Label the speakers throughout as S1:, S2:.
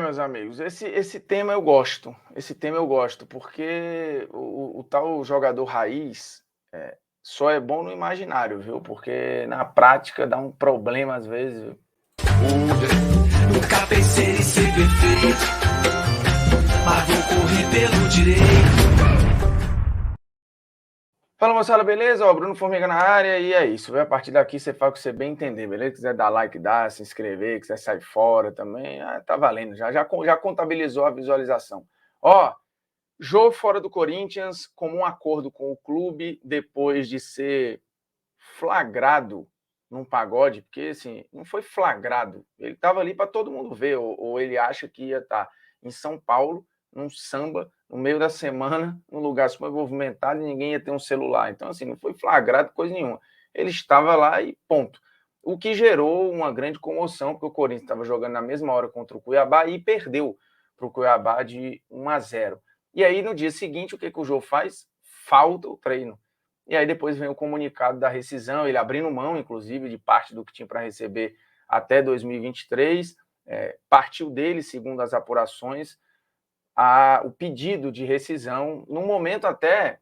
S1: Meus amigos, esse tema eu gosto. Esse tema eu gosto, porque o tal jogador raiz, só é bom no imaginário, viu? Porque na prática dá um problema às vezes.
S2: Nunca pensei em ser perfeito, mas vou correr pelo direito.
S1: Fala, moçada, beleza? Ó, Bruno Formiga na área e é isso. A partir daqui você faz o que você bem entender, beleza? Se quiser dar like, dá, se inscrever, quiser sair fora também, tá valendo. Já contabilizou a visualização. Ó, Jô fora do Corinthians, como um acordo com o clube, depois de ser flagrado num pagode, porque assim, não foi flagrado, ele estava ali para todo mundo ver, ou ele acha que ia estar em São Paulo, num samba, no meio da semana, num lugar super movimentado e ninguém ia ter um celular. Então, assim, não foi flagrado coisa nenhuma. Ele estava lá e ponto. O que gerou uma grande comoção, porque o Corinthians estava jogando na mesma hora contra o Cuiabá e perdeu para o Cuiabá de 1-0. E aí, no dia seguinte, o que o Jô faz? Falta o treino. E aí depois vem o comunicado da rescisão, ele abrindo mão, inclusive, de parte do que tinha para receber até 2023, partiu dele, segundo as apurações, o pedido de rescisão, num momento até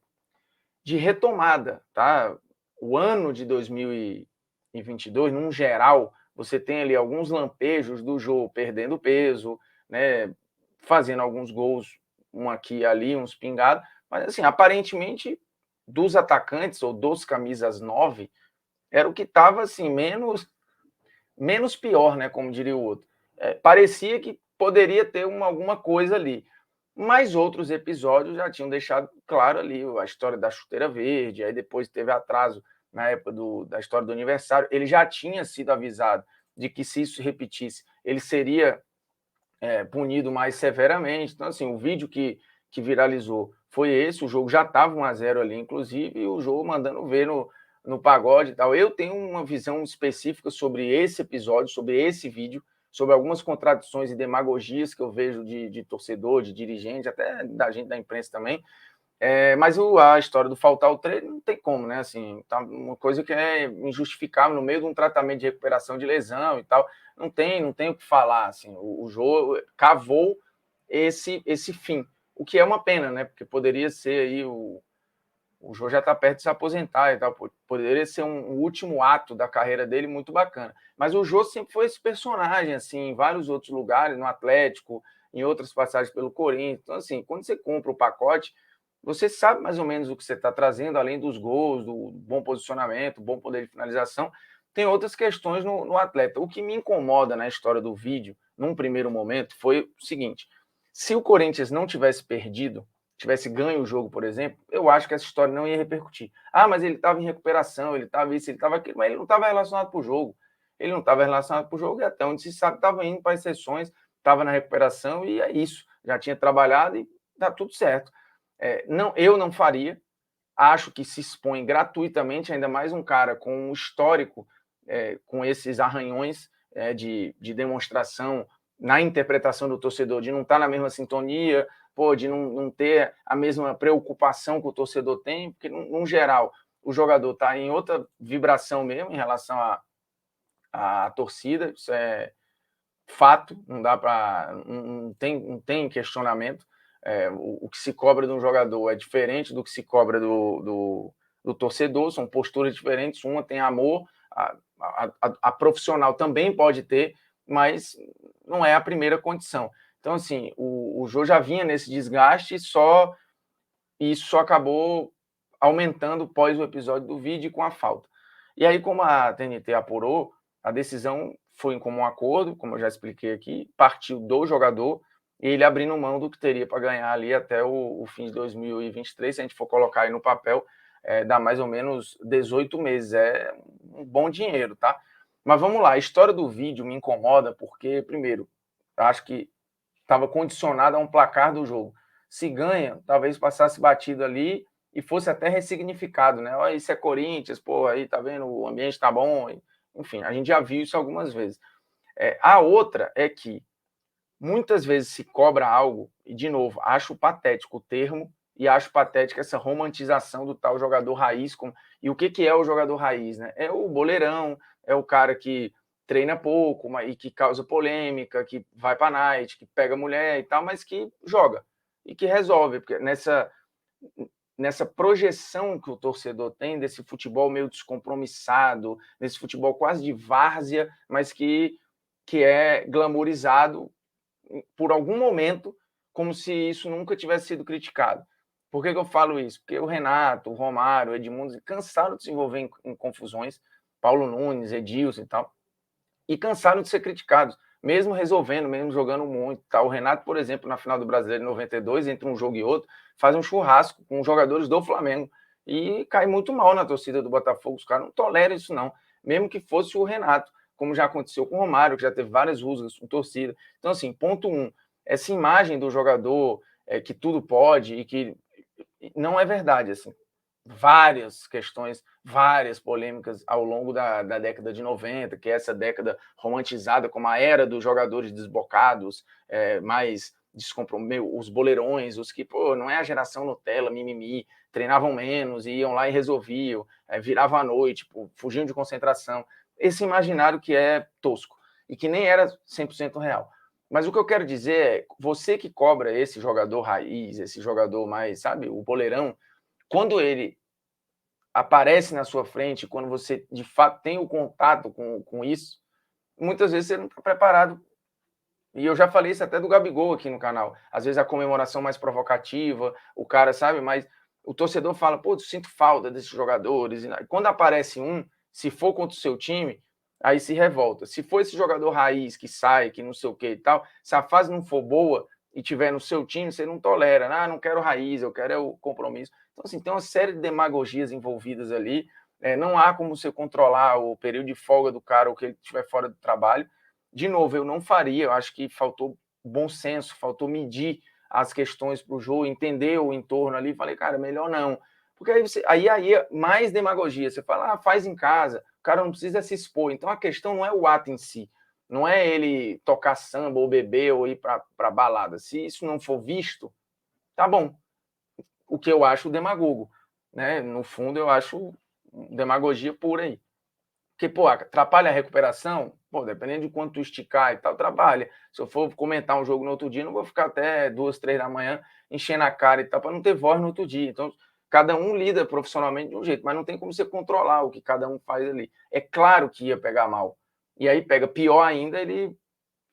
S1: de retomada, tá? O ano de 2022, num geral, você tem ali alguns lampejos do Jô perdendo peso, né, fazendo alguns gols, um aqui e ali, uns pingados, mas assim, aparentemente, dos atacantes ou dos camisas 9, era o que estava assim, menos pior, né, como diria o outro. Parecia que poderia ter alguma coisa ali. Mas outros episódios já tinham deixado claro ali a história da chuteira verde, aí depois teve atraso na época da história do aniversário. Ele já tinha sido avisado de que se isso se repetisse, ele seria punido mais severamente. Então, assim, o vídeo que viralizou foi esse, o jogo já estava 1-0 ali, inclusive, e o jogo mandando ver no pagode e tal. Eu tenho uma visão específica sobre esse episódio, sobre esse vídeo, sobre algumas contradições e demagogias que eu vejo de torcedor, de dirigente, até da gente da imprensa também. Mas a história do faltar o treino não tem como, né? Assim, tá uma coisa que é injustificável no meio de um tratamento de recuperação de lesão e tal. Não tem o que falar. Assim, o Jô cavou esse fim, o que é uma pena, né? Porque poderia ser aí o Jô já está perto de se aposentar e tal. Poderia ser um último ato da carreira dele muito bacana. Mas o Jô sempre foi esse personagem, assim, em vários outros lugares, no Atlético, em outras passagens pelo Corinthians. Então, assim, quando você compra o pacote, você sabe mais ou menos o que você está trazendo, além dos gols, do bom posicionamento, bom poder de finalização. Tem outras questões no atleta. O que me incomoda na história do vídeo, num primeiro momento, foi o seguinte: se o Corinthians não tivesse perdido, tivesse ganho o jogo, por exemplo, eu acho que essa história não ia repercutir. Mas ele estava em recuperação, ele estava isso, ele estava aquilo, mas ele não estava relacionado para o jogo. Ele não estava relacionado para o jogo e até onde se sabe estava indo para as sessões, estava na recuperação e é isso. Já tinha trabalhado e está tudo certo. Não, eu não faria. Acho que se expõe gratuitamente, ainda mais um cara com um histórico, com esses arranhões de demonstração na interpretação do torcedor, de não estar na mesma sintonia, de não ter a mesma preocupação que o torcedor tem, porque, no geral, o jogador está em outra vibração mesmo em relação à torcida, isso é fato, não dá para. Não tem questionamento. O que se cobra de um jogador é diferente do que se cobra do torcedor, são posturas diferentes, uma tem amor, a profissional também pode ter, mas não é a primeira condição. Então, assim, o Jô já vinha nesse desgaste, e isso só acabou aumentando pós o episódio do vídeo com a falta. E aí, como a TNT apurou, a decisão foi em comum acordo, como eu já expliquei aqui, partiu do jogador, e ele abrindo mão do que teria para ganhar ali até o fim de 2023, se a gente for colocar aí no papel, dá mais ou menos 18 meses, é um bom dinheiro, tá? Mas vamos lá, a história do vídeo me incomoda porque, primeiro, eu acho que estava condicionado a um placar do jogo. Se ganha, talvez passasse batido ali e fosse até ressignificado, né? Olha, isso é Corinthians, pô, aí tá vendo, o ambiente tá bom. Enfim, a gente já viu isso algumas vezes. A outra é que muitas vezes se cobra algo, e de novo, acho patético o termo, e acho patética essa romantização do tal jogador raiz. E o que é o jogador raiz, né? É o boleirão, é o cara que treina pouco e que causa polêmica, que vai para night, que pega mulher e tal, mas que joga e que resolve, porque nessa projeção que o torcedor tem desse futebol meio descompromissado, desse futebol quase de várzea, mas que é glamourizado por algum momento, como se isso nunca tivesse sido criticado. Por que eu falo isso? Porque o Renato, o Romário, o Edmundo cansaram de se envolver em confusões, Paulo Nunes, Edilson e tal, e cansaram de ser criticados, mesmo resolvendo, mesmo jogando muito. Tá? O Renato, por exemplo, na final do Brasileiro de 92, entre um jogo e outro, faz um churrasco com os jogadores do Flamengo e cai muito mal na torcida do Botafogo. Os caras não toleram isso, não. Mesmo que fosse o Renato, como já aconteceu com o Romário, que já teve várias rusgas com torcida. Então, assim, ponto 1, essa imagem do jogador que tudo pode e que não é verdade, assim. Várias questões, várias polêmicas ao longo da década de 90, que é essa década romantizada como a era dos jogadores desbocados, mais descomprometidos, os boleirões, os que, pô, não é a geração Nutella, mimimi, treinavam menos, iam lá e resolviam, viravam à noite, pô, fugiam de concentração. Esse imaginário que é tosco e que nem era 100% real. Mas o que eu quero dizer é, você que cobra esse jogador raiz, esse jogador mais, sabe, o boleirão, quando ele aparece na sua frente, quando você de fato tem o contato com isso, muitas vezes você não está preparado. E eu já falei isso até do Gabigol aqui no canal. Às vezes a comemoração mais provocativa, o cara sabe, mas o torcedor fala, pô, eu sinto falta desses jogadores. E quando aparece um, se for contra o seu time, aí se revolta. Se for esse jogador raiz que sai, que não sei o que e tal, se a fase não for boa e tiver no seu time, você não tolera. Ah, não quero raiz, eu quero o compromisso. Então, assim, tem uma série de demagogias envolvidas ali. Não há como você controlar o período de folga do cara ou que ele estiver fora do trabalho. De novo, eu não faria, eu acho que faltou bom senso, faltou medir as questões para o jogo, entender o entorno ali. Falei, cara, melhor não. Porque aí é mais demagogia. Você fala, faz em casa, o cara não precisa se expor. Então a questão não é o ato em si, não é ele tocar samba ou beber ou ir para balada. Se isso não for visto, tá bom. O que eu acho demagogo, né? No fundo, eu acho demagogia pura aí. Porque, pô, atrapalha a recuperação? Pô, dependendo de quanto tu esticar e tal, trabalha. Se eu for comentar um jogo no outro dia, não vou ficar até 2, 3 da manhã enchendo a cara e tal, para não ter voz no outro dia. Então, cada um lida profissionalmente de um jeito, mas não tem como você controlar o que cada um faz ali. É claro que ia pegar mal. E aí pega pior ainda ele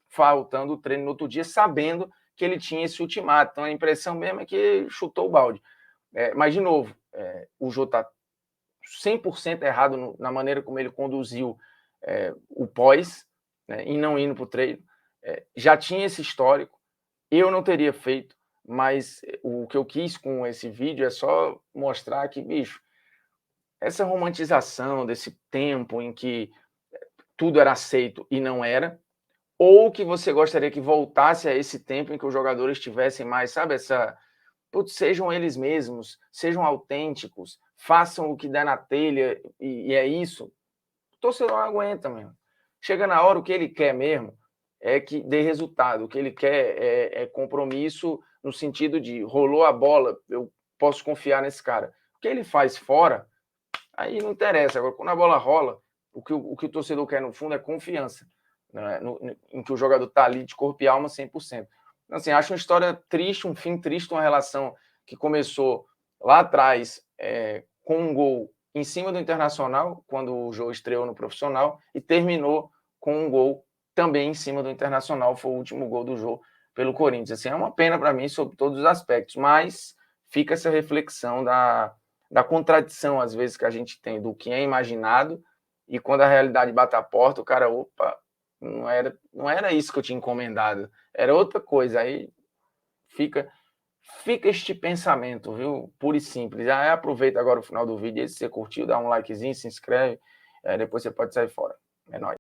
S1: faltando o treino no outro dia, sabendo que ele tinha esse ultimato. Então, a impressão mesmo é que chutou o balde. Mas, de novo, o Jô está 100% errado na maneira como ele conduziu o pós, né, e não indo para o treino. Já tinha esse histórico, eu não teria feito, mas o que eu quis com esse vídeo é só mostrar que, bicho, essa romantização desse tempo em que tudo era aceito e não era, ou que você gostaria que voltasse a esse tempo em que os jogadores tivessem mais, sabe, putz, sejam eles mesmos, sejam autênticos, façam o que der na telha, e é isso. O torcedor não aguenta mesmo. Chega na hora, o que ele quer mesmo é que dê resultado. O que ele quer é compromisso no sentido de rolou a bola, eu posso confiar nesse cara. O que ele faz fora, aí não interessa. Agora, quando a bola rola, o que o torcedor quer no fundo é confiança, né? Em que o jogador está ali de corpo e alma 100%. Então, assim, acho uma história triste, um fim triste, uma relação que começou lá atrás com um gol em cima do Internacional, quando o Jô estreou no profissional, e terminou com um gol também em cima do Internacional, foi o último gol do Jô pelo Corinthians. Assim, é uma pena para mim sobre todos os aspectos, mas fica essa reflexão da contradição, às vezes, que a gente tem do que é imaginado e quando a realidade bate a porta, o cara, opa, não era isso que eu tinha encomendado, era outra coisa. Aí fica este pensamento, viu? Puro e simples. Aproveita agora o final do vídeo, se você curtiu, dá um likezinho, se inscreve, depois você pode sair fora. É nóis.